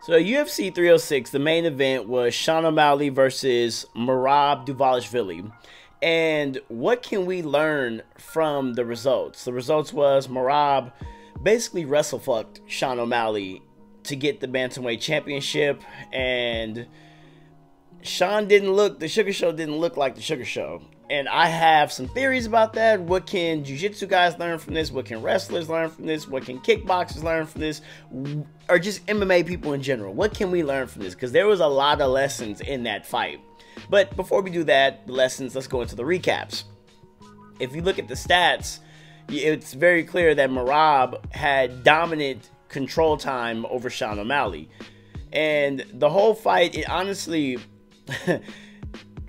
So UFC 306, the main event was Sean O'Malley versus Merab Dvalishvili. And what can we learn from the results? The results was Merab basically wrestle-fucked Sean O'Malley to get the Bantamweight Championship. And Sean didn't look, the Sugar Show didn't look like the Sugar Show. And I have some theories about that. What can jiu-jitsu guys learn from this? What can wrestlers learn from this? What can kickboxers learn from this? Or just MMA people in general? What can we learn from this? Because there was a lot of lessons in that fight. But before we do that, the lessons, let's go into the recaps. If you look at the stats, it's very clear that Merab had dominant control time over Sean O'Malley. And the whole fight, it honestly...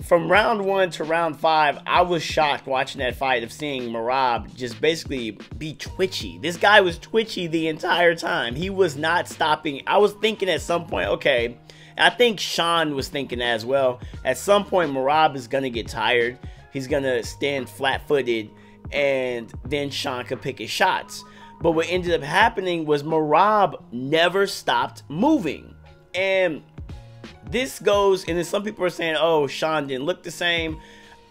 From round 1 to round 5, I was shocked watching that fight of seeing Merab just basically be twitchy. This guy was twitchy the entire time. He was not stopping. I was thinking at some point, okay, I think Sean was thinking as well. At some point, Merab is going to get tired. He's going to stand flat-footed, and then Sean could pick his shots. But what ended up happening was Merab never stopped moving. And this goes, and then some people are saying, oh, Sean didn't look the same.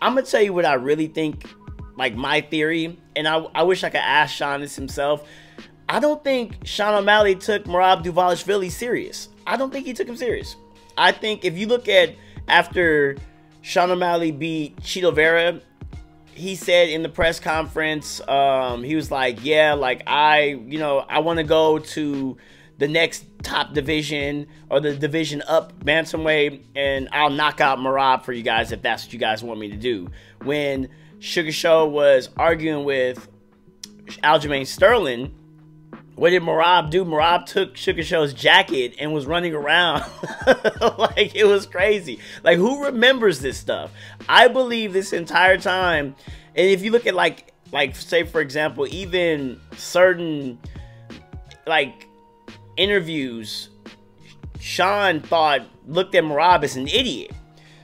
I'm going to tell you what I really think, like my theory, and I wish I could ask Sean this himself. I don't think Sean O'Malley took Merab Dvalishvili serious. I don't think he took him serious. I think if you look at after Sean O'Malley beat Chito Vera, he said in the press conference, he was like, yeah, like I want to go to the next top division or the division up bantamweight, and I'll knock out Merab for you guys if that's what you guys want me to do. When Sugar Show was arguing with Aljamain Sterling, what did Merab do? Merab took Sugar Show's jacket and was running around like it was crazy. Like, who remembers this stuff? I believe this entire time, and if you look at like say for example, even certain like interviews, Sean looked at Merab as an idiot.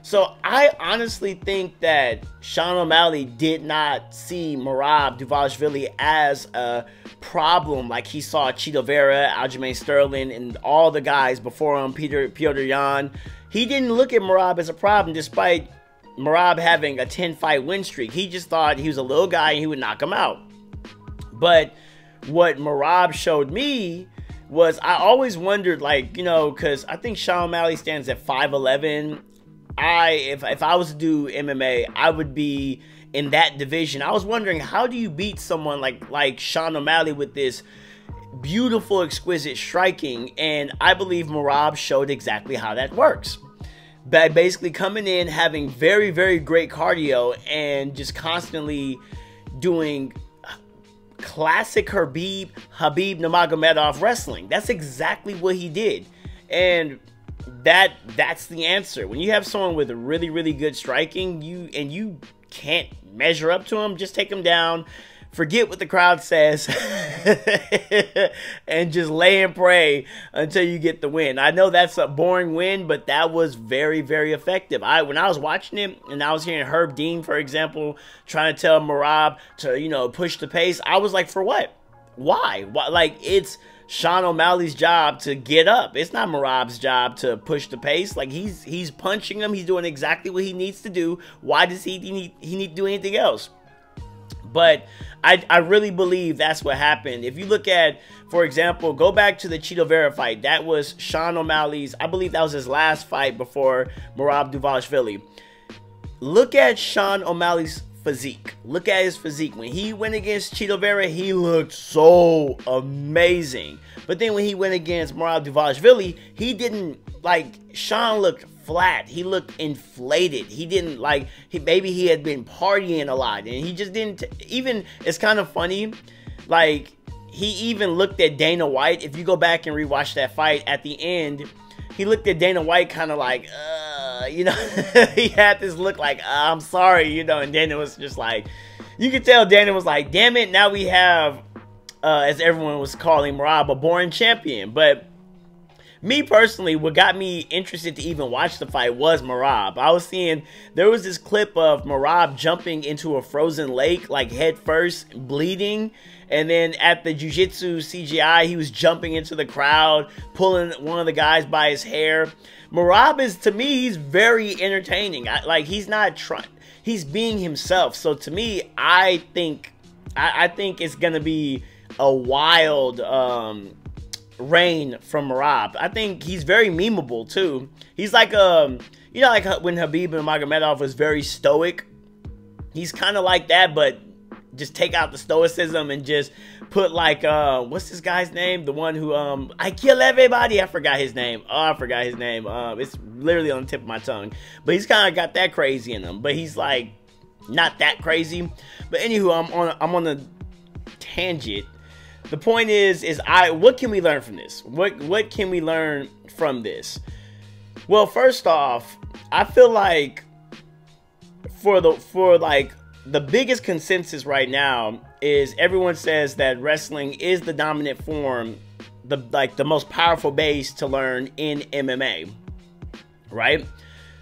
So I honestly think that Sean O'Malley did not see Merab Dvalishvili as a problem like he saw Chito Vera, Aljamain Sterling, and all the guys before him, Petr Yan. He didn't look at Merab as a problem despite Merab having a 10-fight win streak. He just thought he was a little guy and he would knock him out. But what Merab showed me was, I always wondered, like, because I think Sean O'Malley stands at 5'11". If I was to do MMA, I would be in that division. I was wondering, how do you beat someone like Sean O'Malley with this beautiful, exquisite striking? And I believe Merab showed exactly how that works. By basically coming in, having very, very great cardio, and just constantly doing classic Habib Nurmagomedov wrestling. That's exactly what he did. And that's the answer. When you have someone with really, really good striking, you can't measure up to him, just take him down, forget what the crowd says, and just lay and pray until you get the win. I know that's a boring win, but that was very, very effective. When I was watching it, and I was hearing Herb Dean, for example, trying to tell Merab to, push the pace, I was like, for what? Why? Like, it's Sean O'Malley's job to get up. It's not Merab's job to push the pace. Like, he's punching him. He's doing exactly what he needs to do. Why does he need to do anything else? But I really believe that's what happened. If you look at, for example, go back to the Chito Vera fight. That was Sean O'Malley's, I believe that was his last fight before Merab Dvalishvili. Look at Sean O'Malley's physique. Look at his physique. When he went against Chito Vera, he looked so amazing. But then when he went against Merab Dvalishvili, he didn't, like, Sean looked flat. He looked inflated. He didn't, like, maybe he had been partying a lot, and he just didn't even, it's kind of funny, like, he even looked at Dana White. If you go back and rewatch that fight, at the end, he looked at Dana White kind of like, he had this look like, I'm sorry, and Dana was just like, you could tell Dana was like, damn it, now we have, as everyone was calling Merab, a boring champion. But me personally, what got me interested to even watch the fight was Merab. I was seeing, there was this clip of Merab jumping into a frozen lake, like head first, bleeding. And then at the jiu-jitsu CGI, he was jumping into the crowd, pulling one of the guys by his hair. Merab is, to me, he's very entertaining. Like, he's not trying, he's being himself. So to me, I think it's gonna be a wild reign from Merab. I think he's very memeable too. He's like you know, like when Khabib and Magomedov was very stoic. He's kind of like that, but just take out the stoicism and just put like what's this guy's name? The one who I kill everybody. I forgot his name. Oh, I forgot his name. It's literally on the tip of my tongue. But he's kind of got that crazy in him. But he's like not that crazy. But anywho, I'm on a tangent. The point is what can we learn from this? What can we learn from this? Well, first off, I feel like for the biggest consensus right now is everyone says that wrestling is the dominant form, the most powerful base to learn in MMA, right?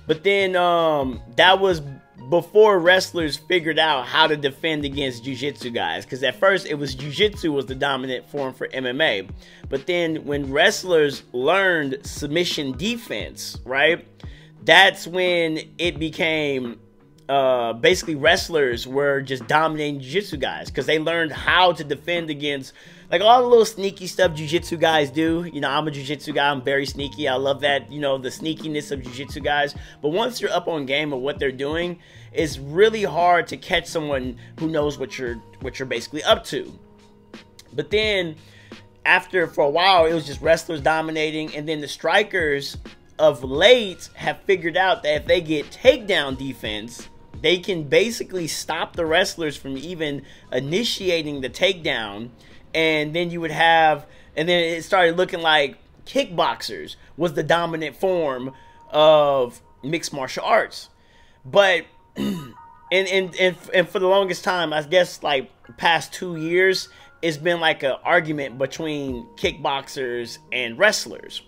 But then that was before wrestlers figured out how to defend against jiu-jitsu guys, because at first it was jiu-jitsu was the dominant form for MMA. But then when wrestlers learned submission defense, right, that's when it became basically wrestlers were just dominating jiu-jitsu guys, because they learned how to defend against like all the little sneaky stuff jiu-jitsu guys do. You know, I'm a jiu-jitsu guy, I'm very sneaky, I love that, you know, the sneakiness of jiu-jitsu guys. But once you're up on game of what they're doing, it's really hard to catch someone who knows what you're basically up to. But then for a while it was just wrestlers dominating, and then the strikers of late have figured out that if they get takedown defense, they can basically stop the wrestlers from even initiating the takedown. And then you would have, and then it started looking like kickboxers was the dominant form of mixed martial arts. But and for the longest time, I guess like past 2 years, it's been like an argument between kickboxers and wrestlers.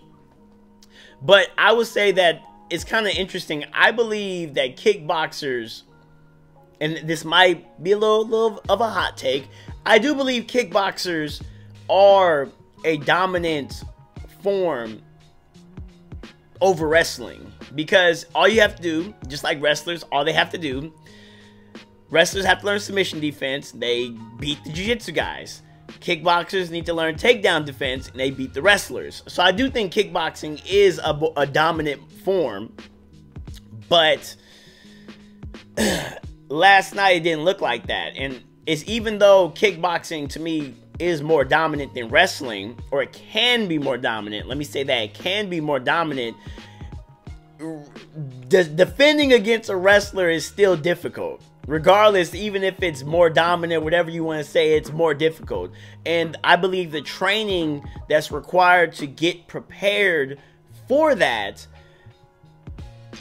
But I would say that it's kind of interesting. I believe that kickboxers, and this might be a little of a hot take, I do believe kickboxers are a dominant form over wrestling. Because all you have to do, just like wrestlers, all they have to do, wrestlers have to learn submission defense, they beat the jiu-jitsu guys. Kickboxers need to learn takedown defense, and they beat the wrestlers. So I do think kickboxing is a dominant form. But last night it didn't look like that. And it's, even though kickboxing to me is more dominant than wrestling, or it can be more dominant, let me say that, it can be more dominant, defending against a wrestler is still difficult. Regardless, even if it's more dominant, whatever you want to say, it's more difficult. And I believe the training that's required to get prepared for that,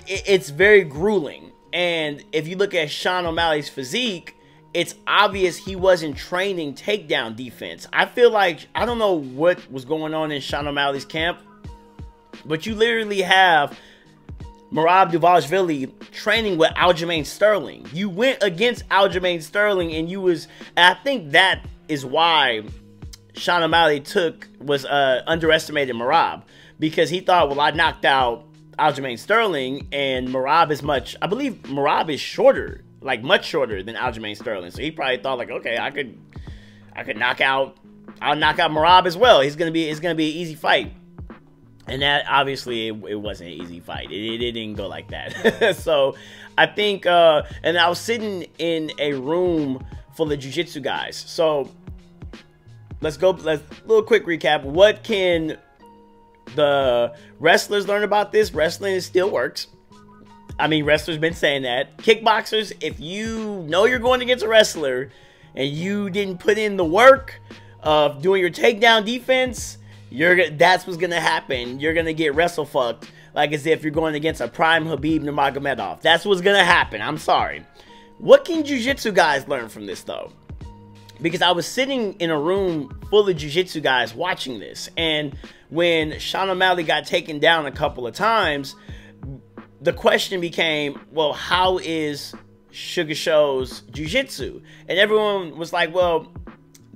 it's very grueling. And if you look at Sean O'Malley's physique, it's obvious he wasn't training takedown defense. I feel like, I don't know what was going on in Sean O'Malley's camp, but you literally have Merab Dvalishvili training with Aljamain Sterling. You went against Aljamain Sterling, and I think that is why Sean O'Malley underestimated Merab, because he thought, well, I knocked out Aljamain Sterling, and Merab is I believe Merab is shorter, like much shorter than Aljamain Sterling. So he probably thought like, okay, I'll knock out Merab as well. It's gonna be an easy fight. And that, obviously, it wasn't an easy fight. It didn't go like that. So, I think, and I was sitting in a room full of jiu-jitsu guys. So, let's little quick recap. What can the wrestlers learn about this? Wrestling still works. I mean, wrestlers been saying that. Kickboxers, if you know you're going against a wrestler and you didn't put in the work of doing your takedown defense, that's what's gonna happen. You're gonna get wrestle fucked, like as if you're going against a prime Khabib Nurmagomedov. That's what's gonna happen. I'm sorry. What can jiu-jitsu guys learn from this though? Because I was sitting in a room full of jiu-jitsu guys watching this, and when Sean O'Malley got taken down a couple of times, the question became, well, how is Sugar Show's jiu-jitsu? And everyone was like, well,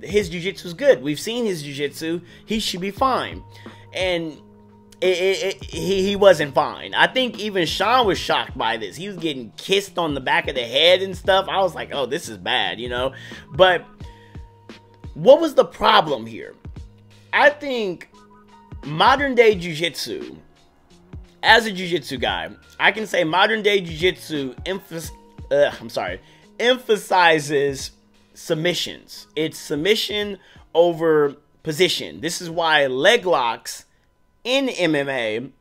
his jiu-jitsu is good. We've seen his jiu-jitsu. He should be fine. And he wasn't fine. I think even Sean was shocked by this. He was getting kissed on the back of the head and stuff. I was like, oh, this is bad, you know? But what was the problem here? I think modern day jiu-jitsu, as a jiu-jitsu guy, I can say modern day jiu-jitsu emphasizes submissions. It's submission over position. This is why leg locks in MMA,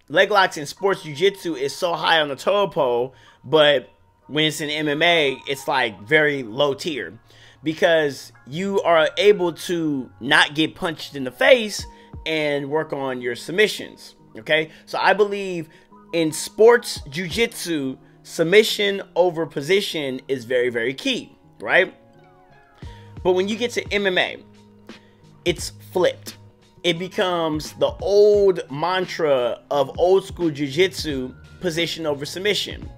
leg locks in sports jiu-jitsu is so high on the totem pole, but when it's in MMA, it's like very low tier, because you are able to not get punched in the face and work on your submissions. Okay, so I believe in sports jiu-jitsu, submission over position is very, very key, right? But when you get to MMA, it's flipped. It becomes the old mantra of old school jiu-jitsu, position over submission.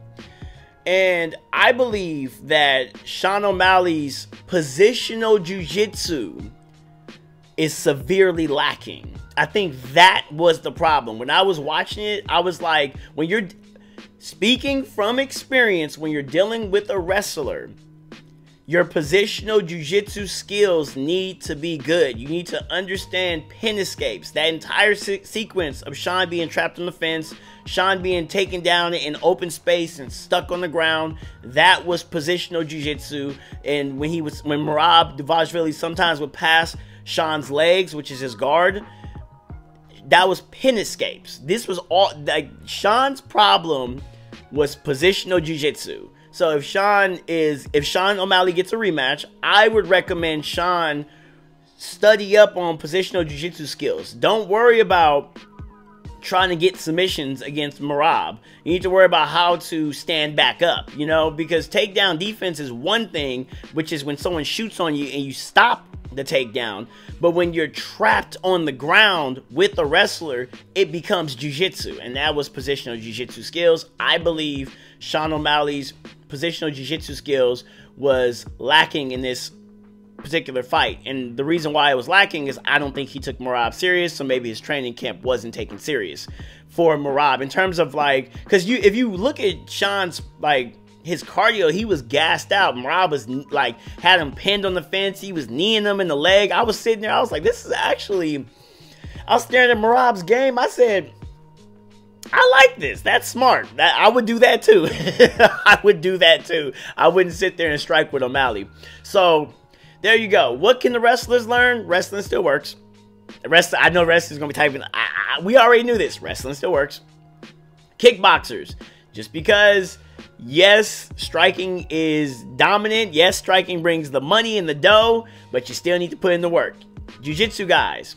And I believe that Sean O'Malley's positional jiu-jitsu is severely lacking. I think that was the problem. When I was watching it, I was like, when you're speaking from experience, when you're dealing with a wrestler, your positional jiu-jitsu skills need to be good. You need to understand pin escapes. That entire sequence of Sean being trapped on the fence, Sean being taken down in open space and stuck on the ground, that was positional jiu-jitsu. And when Merab Dvalishvili sometimes would pass Sean's legs, which is his guard, that was pin escapes. This was all, like, Sean's problem was positional jiu-jitsu. So if Sean O'Malley gets a rematch, I would recommend Sean study up on positional jiu-jitsu skills. Don't worry about trying to get submissions against Merab. You need to worry about how to stand back up, you know, because takedown defense is one thing, which is when someone shoots on you and you stop the takedown. But when you're trapped on the ground with a wrestler, it becomes jiu-jitsu, and that was positional jiu-jitsu skills. I believe Sean O'Malley's positional jiu-jitsu skills was lacking in this particular fight, and the reason why it was lacking is I don't think he took Merab serious, so maybe his training camp wasn't taken serious for Merab in terms of, like, because if you look at Sean's, like, his cardio, he was gassed out. Merab was like, had him pinned on the fence. He was kneeing him in the leg. I was sitting there, I was like, this is actually, I was staring at Merab's game. I said, I like this. That's smart. I would do that too. I would do that too. I wouldn't sit there and strike with O'Malley. So there you go. What can the wrestlers learn? Wrestling still works. I know wrestling's going to be typing. We already knew this. Wrestling still works. Kickboxers. Just because, yes, striking is dominant. Yes, striking brings the money and the dough, but you still need to put in the work. Jiu-jitsu guys.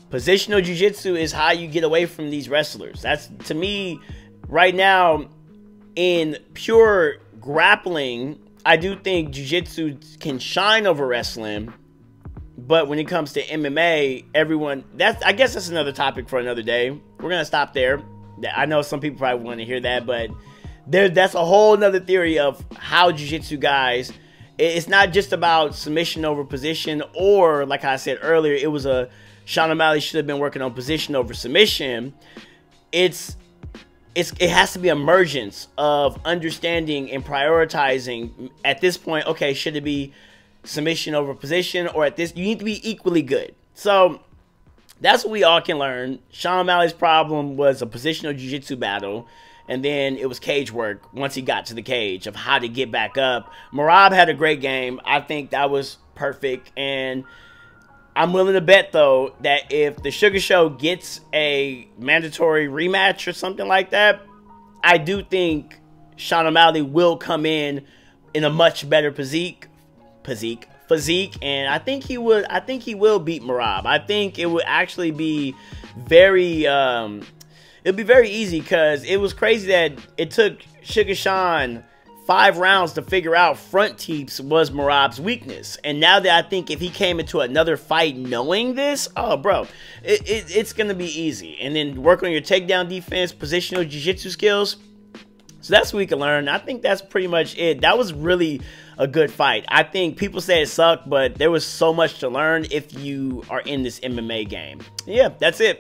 Positional jiu-jitsu is how you get away from these wrestlers. That's, to me, right now, in pure grappling, I do think jiu-jitsu can shine over wrestling. But when it comes to MMA, I guess that's another topic for another day. We're going to stop there. I know some people probably want to hear that, but that's a whole nother theory of how jiu-jitsu guys, it's not just about submission over position, or, like I said earlier, it was Sean O'Malley should have been working on position over submission. It has to be emergence of understanding and prioritizing at this point. Okay, should it be submission over position, or at this, you need to be equally good. So that's what we all can learn. Sean O'Malley's problem was a positional jiu-jitsu battle, and then it was cage work once he got to the cage of how to get back up. Merab had a great game. I think that was perfect, and I'm willing to bet, though, that if the Sugar Show gets a mandatory rematch or something like that, I do think Sean O'Malley will come in a much better physique, and I think he will beat Merab. I think it would actually be very it'd be very easy, because it was crazy that it took Sugar Sean 5 rounds to figure out front teeps was Merab's weakness. And now that I think if he came into another fight knowing this, oh, bro, it's going to be easy. And then work on your takedown defense, positional jiu-jitsu skills. So that's what we can learn. I think that's pretty much it. That was really a good fight. I think people say it sucked, but there was so much to learn if you are in this MMA game. Yeah, that's it.